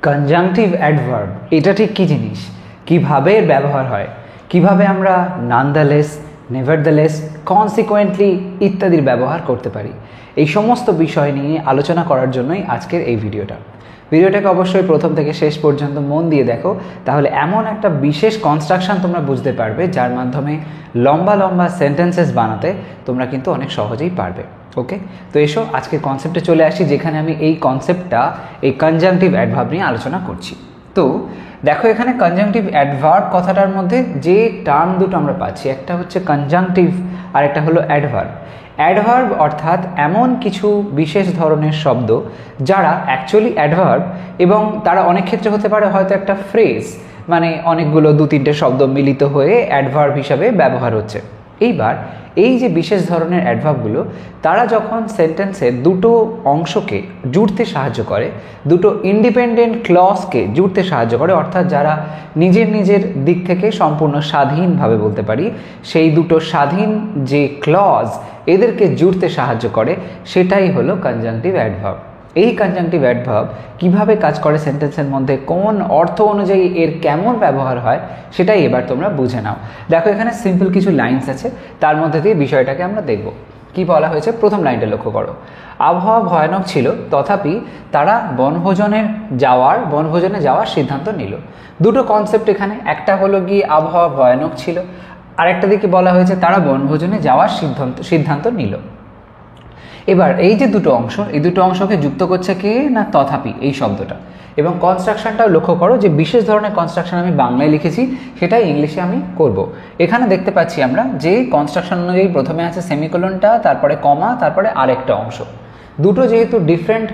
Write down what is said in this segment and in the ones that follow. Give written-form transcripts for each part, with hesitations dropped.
Conjunctive adverb এটা ঠিক কী জিনিস, কিভাবে এর ব্যবহার হয়, কিভাবে আমরা নানদালেস, নেভারদালেস, কনসিকুয়েন্টলি ইত্যাদির ব্যবহার করতে পারি, এই সমস্ত বিষয় নিয়ে আলোচনা করার জন্যই আজকের এই ভিডিওটাকে অবশ্যই প্রথম থেকে শেষ পর্যন্ত মন দিয়ে দেখো, তাহলে এমন একটা বিশেষ কনস্ট্রাকশন তোমরা বুঝতে পারবে যার মাধ্যমে লম্বা লম্বা সেন্টেন্সেস বানাতে তোমরা কিন্তু অনেক সহজেই পারবে। ওকে, তো এসো আজকের কনসেপ্টে চলে আসি, যেখানে আমি এই কনসেপ্টটা এই কনজাংটিভ অ্যাডভার্ব নিয়ে আলোচনা করছি। তো দেখো, এখানে কনজাংটিভ অ্যাডভার্ব কথাটার মধ্যে যে টার্ম দুটো আমরা পাচ্ছি, একটা হচ্ছে কনজাংটিভ আর একটা হলো অ্যাডভার্ব। অ্যাডভার্ব অর্থাৎ এমন কিছু বিশেষ ধরনের শব্দ যারা অ্যাকচুয়ালি অ্যাডভার্ব এবং তারা অনেক ক্ষেত্রে হতে পারে হয়তো একটা ফ্রেজ, মানে অনেকগুলো 2-3টে শব্দ মিলিত হয়ে অ্যাডভার্ব হিসাবে ব্যবহার হচ্ছে। এইবার এই যে বিশেষ ধরনের অ্যাডভার্বগুলো তারা যখন সেন্টেন্সের দুটো অংশকে জুড়তে সাহায্য করে, দুটো ইন্ডিপেন্ডেন্ট ক্লজকে জুড়তে সাহায্য করে, অর্থাৎ যারা নিজের দিক থেকে সম্পূর্ণ স্বাধীনভাবে বলতে পারি, সেই দুটো স্বাধীন যে ক্লজ এদেরকে জুড়তে সাহায্য করে, সেটাই হলো কনজাংটিভ অ্যাডভার্ব। এই কনজাংটিভ অ্যাডভার্ব কিভাবে কাজ করে সেন্টেন্সের মধ্যে, কোন অর্থ অনুযায়ী এর কেমন ব্যবহার হয়, সেটাই এবার তোমরা বুঝে নাও। দেখো, এখানে সিম্পল কিছু লাইনস আছে, তার মধ্যে দিয়ে বিষয়টাকে আমরা দেখব। কি বলা হয়েছে প্রথম লাইনটা লক্ষ্য করো। আবহাওয়া ভয়ানক ছিল, তথাপি তারা বনভোজনে যাওয়ার সিদ্ধান্ত নিল। দুটো কনসেপ্ট এখানে, একটা হলো গিয়ে আবহাওয়া ভয়ানক ছিল, আরেকটা দিকে বলা হয়েছে তারা বনভোজনে যাওয়ার সিদ্ধান্ত নিল। এবার এই যে দুটো অংশ, এই দুটো অংশকে যুক্ত করছে কে না তথাপি এই শব্দটা। এবং কনস্ট্রাকশনটাও লক্ষ্য করো, যে বিশেষ ধরনের কনস্ট্রাকশন আমি বাংলায় লিখেছি সেটাই ইংলিশে আমি করব। এখানে দেখতে পাচ্ছি আমরা যে কনস্ট্রাকশন অনুযায়ী প্রথমে আছে সেমিকোলনটা, তারপরে কমা, তারপরে আরেকটা অংশ। দুটো যেহেতু ডিফারেন্ট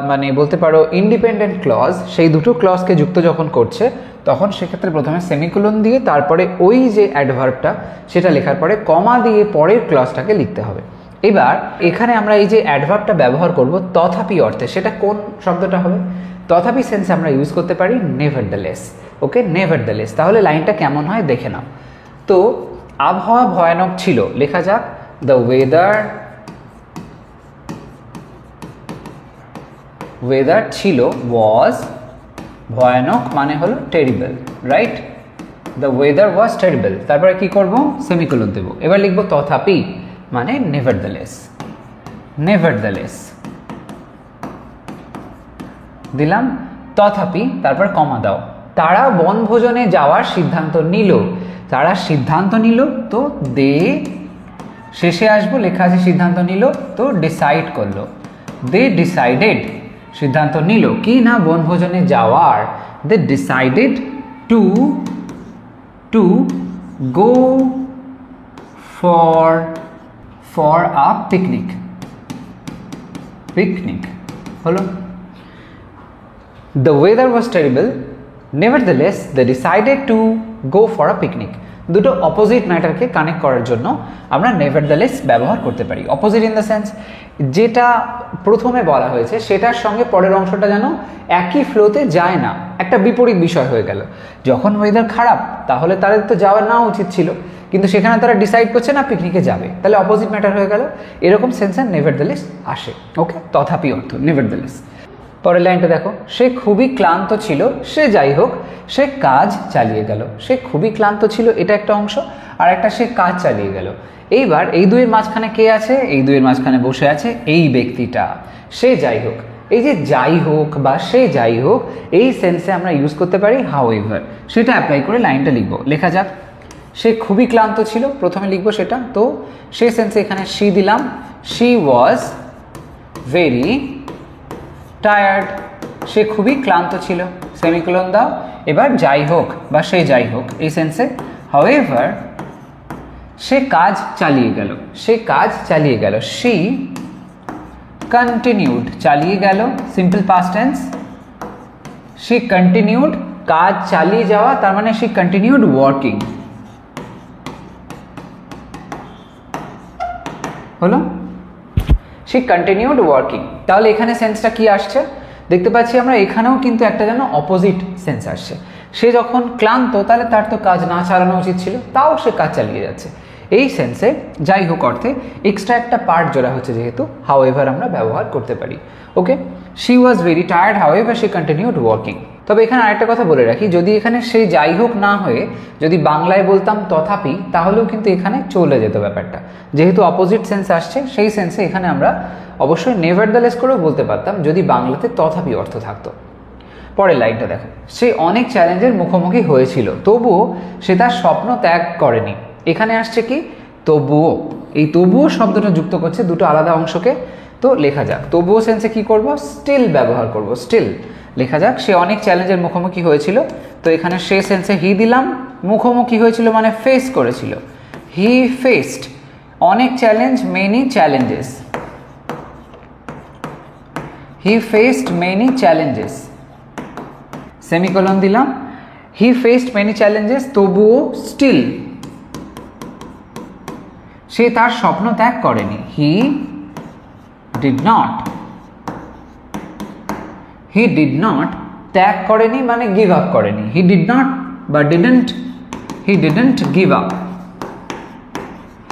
মানে বলতে পারো ইন্ডিপেন্ডেন্ট ক্লজ, সেই দুটো ক্লজকে যুক্ত যখন করছে তখন সেক্ষেত্রে প্রথমে সেমিকোলন দিয়ে তারপরে ওই যে অ্যাডভার্বটা সেটা লেখার পরে কমা দিয়ে পরের ক্লজটাকে লিখতে হবে। এবার এখানে আমরা এই যে অ্যাডভার্বটা ব্যবহার করব তথাপি অর্থে, সেটা কোন শব্দটা হবে? তথাপি সেন্সে আমরা ইউজ করতে পারি নেভারদালেস। ওকে, নেভারদালেস। তাহলে লাইনটা কেমন হয় দেখে নাও। তো আবহাওয়া ভয়ানক ছিল, লেখা যাক দ্য ওয়েদার ছিল, ওয়াজ, ভয়ানক মানে হলো terrible, right? The weather was terrible, তারপরে কি করব? সেমিকোলন দেব। এবার লিখবো তথাপি মানে নেভারদালেস দিলাম, তথাপি তারপর কমা দাও। তারা বনভোজনে যাওয়ার সিদ্ধান্ত নিল, তো দে শেষে আসবো, লেখা আছে সিদ্ধান্ত নিল, তো ডিসাইড করলো, দে ডিসাইডেড, সিদ্ধান্ত নিল কি না বনভোজনে যাওয়ার, they decided to go for a picnic হলো। The weather was terrible, nevertheless they decided to go for a picnic. দুটো অপোজিট ম্যাটারকে কানেক্ট করার জন্য আমরা নেভারদালেস ব্যবহার করতে পারি। অপোজিট ইন দ্য সেন্স, যেটা প্রথমে বলা হয়েছে সেটার সঙ্গে পরের অংশটা যেন একই ফ্লোতে যায় না, একটা বিপরীত বিষয় হয়ে গেল। যখন ওয়েদার খারাপ তাহলে তাদের তো যাওয়া না উচিত ছিল, কিন্তু সেখানে তারা ডিসাইড করছে না পিকনিকে যাবে, তাহলে অপোজিট ম্যাটার হয়ে গেল। এরকম সেন্সে নেভারদালেস আসে। ওকে, তথাপি অর্থ নেভারদালেস। পরের লাইনটা দেখো, সে খুবই ক্লান্ত ছিল, সে যাই হোক সে কাজ চালিয়ে গেল। সে খুবই ক্লান্ত ছিল, এটা একটা অংশ, আর একটা সে কাজ চালিয়ে গেল। এইবার এই দুইয়ের মাঝখানে কে আছে? এই দুইয়ের মাঝখানে বসে আছে এই ব্যক্তিটা, সে যাই হোক। এই যে যাই হোক বা সে যাই হোক, এই সেন্সে আমরা ইউজ করতে পারি হাউএভার, সেটা অ্যাপ্লাই করে লাইনটা লিখবো। লেখা যাক, সে খুবই ক্লান্ত ছিল, প্রথমে লিখবো সেটা, তো সে সেন্সে এখানে শি দিলাম, শি ওয়াজ ভেরি টায়ার্ড, সে খুবই ক্লান্ত ছিল, সেমিকোলন দাও। এবার যাই হোক বা সে যাই হোক, এই সেন্সে হাউএভার সে কাজ চালিয়ে গেল, শি কন্টিনিউড, চালিয়ে গেল, simple past tense, she continued, কাজ চালিয়ে যাওয়া, তার মানে শি কন্টিনিউড ওয়ার্কিং হলো, শি কন্টিনিউড ওয়ার্কিং। তাহলে এখানে সেন্সটা কি আসছে দেখতে পাচ্ছি আমরা, এখানেও কিন্তু একটা যেন অপোজিট সেন্স আসছে। সে যখন ক্লান্ত তাহলে তার তো কাজ না চালানো উচিত ছিল, তাও সে কাজ চালিয়ে যাচ্ছে। এই সেন্সে যাই হোক অর্থে এক্সট্রা একটা পার্ট জোড়া হচ্ছে যেহেতু হাউএভার আমরা ব্যবহার করতে পারি। Okay, she was very tired however she continued working. তবে এখানে আরেকটা কথা বলে রাখি, যদি এখানে সেই যাই হোক না হয়ে যদি বাংলায় বলতাম তথাপি, তাহলেও কিন্তু এখানে চলে যেত ব্যাপারটা। যেহেতু অপোজিট সেন্স আসছে, সেই সেন্সে এখানে আমরা অবশ্যই নেভারদালেস করেও বলতে পারতাম যদি বাংলাতে তথাপি অর্থ থাকতো। পরের লাইনটা দেখো, সে অনেক চ্যালেঞ্জের মুখোমুখি হয়েছিল, তবুও সে তার স্বপ্ন ত্যাগ করেনি। এখানে আসছে কি তবুও, এই তবুও শব্দটা যুক্ত করছে দুটো আলাদা অংশকে। তো লেখা যাক, তবুও সেন্সে কি করব, স্টিল ব্যবহার করব, স্টিল। লেখা যাক, সে অনেক চ্যালেঞ্জের মুখোমুখি হয়েছিল। তো এখানে সে সেন্সে হি দিলাম, মুখোমুখি হয়েছিল মানে ফেস করেছিল, হি ফেসড অনেক challenge, many challenges, he faced many challenges, semicolon দিলাম, হি ফেসড মেনি চ্যালেঞ্জেস, তবুও স্টিল সে তার স্বপ্ন ত্যাগ করেনি, he did not, he did not ত্যাগ করেনি মানে গিভ আপ করেনি, হি ডিড নট বা didn't, he didn't give up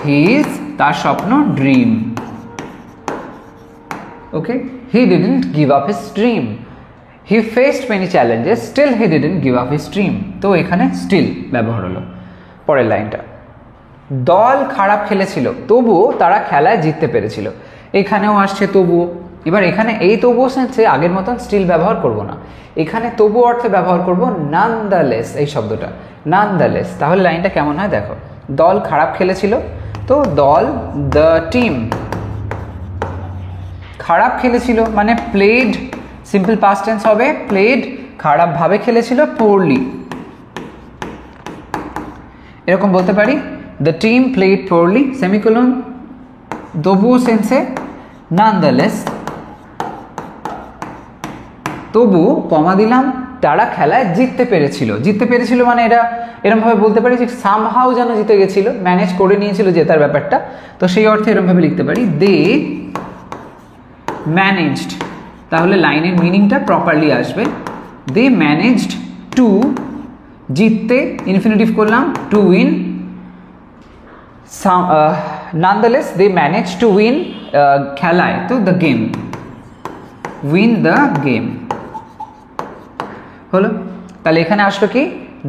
his তার স্বপ্ন dream. Okay, he didn't give up his dream, he faced many challenges, still he didn't give up his dream. তো এখানে still ব্যবহার হলো। পরের লাইনটা, দল খারাপ খেলেছিল তবুও তারা খেলায় জিততে পেরেছিল। এখানেও আসছে তবুও। এবার এখানে এই তবুও সেন্সে আগের মতন স্টিল ব্যবহার করব না, এখানে তবু অর্থে ব্যবহার করব নানদালেস, এই শব্দটা নানদালেস। তাহলে লাইনটা কেমন হয় দেখো, দল খারাপ খেলেছিল, তো দল দ্য টিম খারাপ খেলেছিল মানে প্লেড, সিম্পল পাস্ট টেন্স হবে, প্লেড খারাপভাবে খেলেছিল, পোরলি এরকম বলতে পারি, the team played poorly, semicolon. তবুও সেন্সে নানদালেস, তবু কমা দিলাম, তারা খেলায় জিততে পেরেছিল। জিততে পেরেছিল মানে এটা এরমভাবে বলতে পারি যে সামহাও যেন জিতে গেছিল, ম্যানেজ করে নিয়েছিল জেতার ব্যাপারটা। তো সেই অর্থে এরমভাবে লিখতে পারি, দে ম্যানেজড। তাহলে লাইনের মিনিংটা প্রপারলি আসবে, দে ম্যানেজড টু, জিততে ইনফিনিটিভ করলাম, to win, nonetheless they manage to win, খেলায় তো the game, win the game হলো। তাহলে এখানে আসলো কি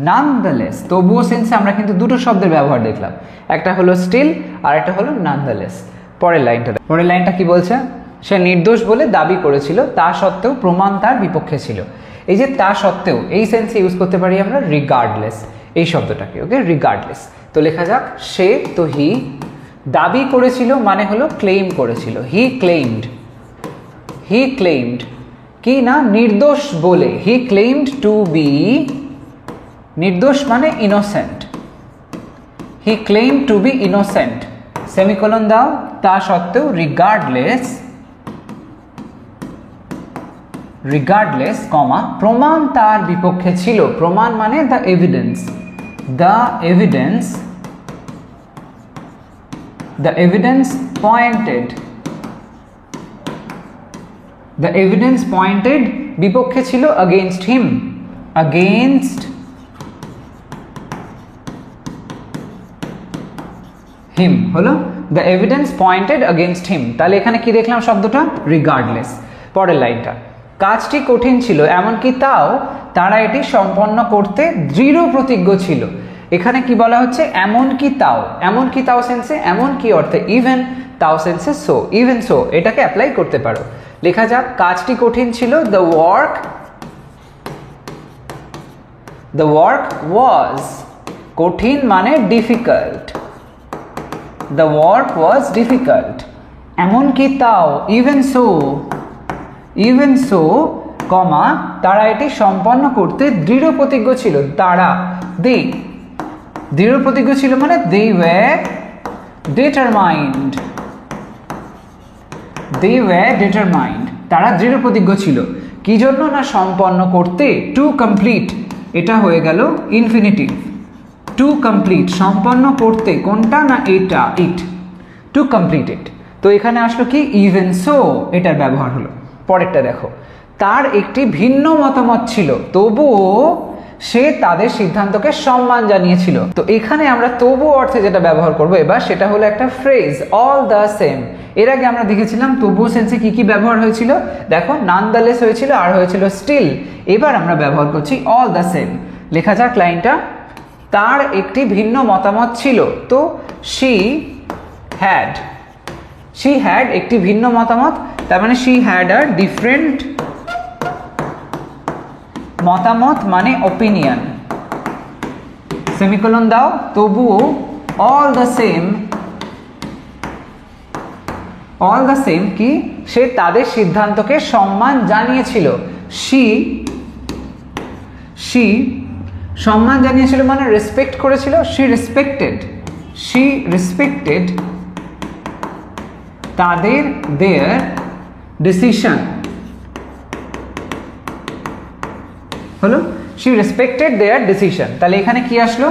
নানদালেস। তবুও সেন্সে আমরা কিন্তু দুটো শব্দের ব্যবহার দেখলাম, একটা হলো স্টিল আর একটা হলো নানদালেস। পরের লাইনটা কি বলছে, সে নির্দোষ বলে দাবি করেছিল, তা সত্ত্বেও প্রমাণ তার বিপক্ষে ছিল। এই যে তা সত্ত্বেও, এই সেন্সে ইউজ করতে পারি আমরা রিগার্ডলেস এই শব্দটাকে। ওকে, রিগার্ডলেস। তো লেখা যাক, সে তো হি দাবি করেছিল মানে হলো ক্লেইম করেছিল, হি ক্লেইমড, হি ক্লেইমড কি না নির্দোষ বলে, হি ক্লেইমড টু বি, নির্দোষ মানে innocent, he claimed to be innocent, semicolon দাও, তা সত্ত্বেও রিগার্ডলেস, রিগার্ডলেস কমা, প্রমাণ তার বিপক্ষে ছিল, প্রমাণ মানে the evidence, the evidence, the evidence pointed, the evidence pointed বিপক্ষে ছিল, against him, against him হলো the evidence pointed against him। তাহলে এখানে কি দেখলাম শব্দটা রিগার্ডলেস। পরের লাইনটা, কাজটি কঠিন ছিল এমনকি তাও তারা এটি সম্পন্ন করতে দৃঢ় প্রতিজ্ঞ ছিল। এখানে কি বলা হচ্ছে, এমনকি তাও, এমনকি তাও সেন্সে এমন কি অর্থে, ইভেন, তাও সেন্সে সো, ইভেন সো এটাকে অ্যাপ্লাই করতে পারো। লেখা যাক, কাজটি কঠিন ছিল, the work, the work was, কঠিন মানে difficult, the work was difficult, এমনকি তাও, ইভেন সো, ইভেন সো কমা, তারা এটি সম্পন্ন করতে দৃঢ় প্রতিজ্ঞ ছিল, তারা, দে, দৃঢ় প্রতিজ্ঞ ছিল মানে they were determined, they were determined, তারা দৃঢ় প্রতিজ্ঞ ছিল, কি জন্য না সম্পন্ন করতে, টু কমপ্লিট, এটা হয়ে গেল ইনফিনিটিভ, টু কমপ্লিট সম্পন্ন করতে, কোনটা না এটা, ইট, টু কমপ্লিট ইট। তো এখানে আসলো কি ইভেন সো, এটার ব্যবহার হলো। পরেরটা দেখো, তার একটি ভিন্ন মতামত ছিল তবুও সে তাদের সিদ্ধান্তকে সম্মান জানিয়েছিল। তো এখানে আমরা তবুও অর্থে যেটা ব্যবহার করব এবার সেটা হলো একটা ফ্রেজ, অল দ্য সেম। এর আগে আমরা দেখেছিলাম তবুও সেন্সে কি কি ব্যবহার হয়েছিল, দেখো নানদালেস হয়েছিল আর হয়েছিল স্টিল। এবার আমরা ব্যবহার করছি অল দ্য সেম। লেখা যাক লাইনটা, তার একটি ভিন্ন মতামত ছিল। তো শি হ্যাড একটি ভিন্ন মতামত, তার মানে শি হ্যাড আ ডিফারেন্ট মতামত মানে ওপিনিয়ন, সেমিকোলন দাও। তবুও অল দ্য সেম কি, সে তাদের সিদ্ধান্তকে সম্মান জানিয়েছিল। শি সম্মান জানিয়েছিল মানে রেসপেক্ট করেছিল। শি রেসপেক্টেড তাদের দেয়ার ডিসিশন হলো, শি রেসপেক্টেড দেয়ার ডিসিশন। তাহলে এখানে কি আসলো,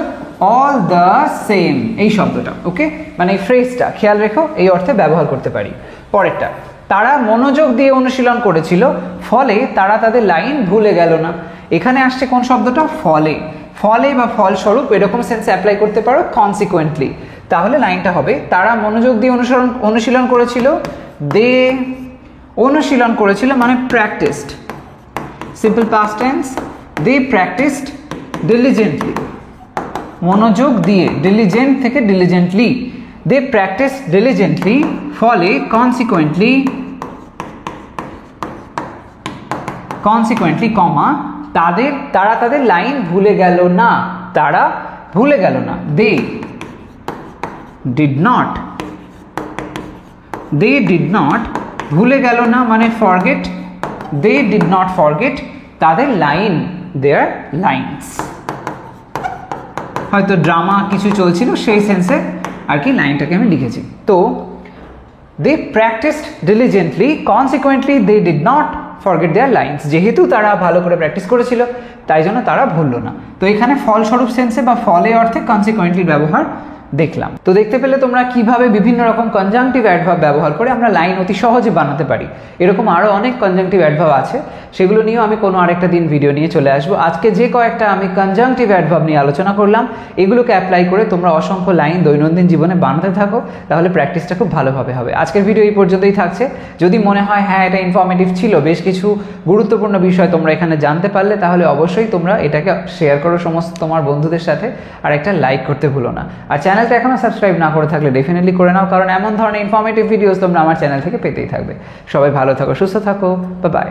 অল দ্য সেম এই শব্দটা। ওকে, মানে এই ফ্রেজটা খেয়াল রেখো, এই অর্থে ব্যবহার করতে পারি। পরেরটা, তারা মনোযোগ দিয়ে অনুশীলন করেছিল, ফলে তারা তাদের লাইন ভুলে গেল না। এখানে আসছে কোন শব্দটা, ফলে বা ফলস্বরূপ, এরকম সেন্সে অ্যাপ্লাই করতে পারো কনসিকুয়েন্টলি। তাহলে লাইনটা হবে, তারা মনোযোগ দিয়ে অনুশীলন করেছিল, দে অনুশীলন করেছিল মানে প্র্যাকটিসড, সিম্পল পাস্ট টেন্স, দে প্র্যাকটিসড ডিলিজেন্টলি। মনোযোগ দিয়ে, ডিলিজেন্ট থেকে ডিলিজেন্টলি, দে প্র্যাকটিসড ডিলিজেন্টলি, ফলে কনসিকুয়েন্টলি কমা তারা তাদের লাইন ভুলে গেল না। তারা ভুলে গেল না। দে ডিড নট ভুলে গেল না মানে forget, they did not forget তাদের লাইন, দেয়ার লাইনস। হয়তো ড্রামা কিছু চলছিল সেই সেন্সে আর কি লাইনটাকে আমি লিখেছি। তো they practised diligently, consequently they did not forget their lines. যেহেতু তারা ভালো করে প্র্যাকটিস করেছিল তাই জন্য তারা ভুলল না। তো এখানে ফলস্বরূপ সেন্সে বা ফলে অর্থে কনসিকুয়েন্টলি ব্যবহার দেখলাম। তো দেখতে পেলে তোমরা কিভাবে বিভিন্ন রকম কনজাংটিভ অ্যাডভার্ব ব্যবহার করে আমরা লাইন অতি সহজে বানাতে পারি। এরকম আরও অনেক কনজাংটিভ অ্যাডভার্ব আছে, সেগুলো নিয়েও আমি কোনো আরেকটা দিন ভিডিও নিয়ে চলে আসবো। আজকে যে কয়েকটা আমি কনজাংটিভ অ্যাডভার্ব নিয়ে আলোচনা করলাম, এগুলোকে অ্যাপ্লাই করে তোমরা অসংখ্য লাইন দৈনন্দিন জীবনে বানাতে থাকো, তাহলে প্র্যাকটিসটা খুব ভালোভাবে হবে। আজকের ভিডিও এই পর্যন্তই থাকছে। যদি মনে হয় হ্যাঁ এটা ইনফরমেটিভ ছিল, বেশ কিছু গুরুত্বপূর্ণ বিষয় তোমরা এখানে জানতে পারলে, তাহলে অবশ্যই তোমরা এটাকে শেয়ার করো সমস্ত তোমার বন্ধুদের সাথে, আর একটা লাইক করতে ভুলো না। আর চ্যানেলটা এখনো সাবস্ক্রাইব না করে থাকলে ডেফিনেটলি করে নাও, কারণ এমন ধরনের ইনফরমেটিভ ভিডিওস তোমরা আমার চ্যানেল থেকে পেতেই থাকবে। সবাই ভালো থাকো, সুস্থ থাকো, বাই বাই।